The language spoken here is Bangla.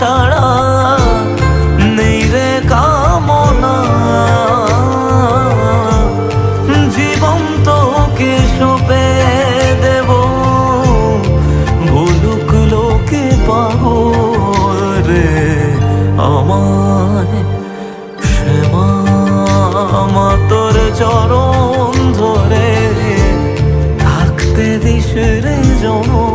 ছাড়া নেই রে কামনা। জীবন তোকে সঁপে দেব, বলুক লোকে পাগল রে আমায়। শ্যামা মা তোর চরণ ধরে থাকতে দিস রে জন।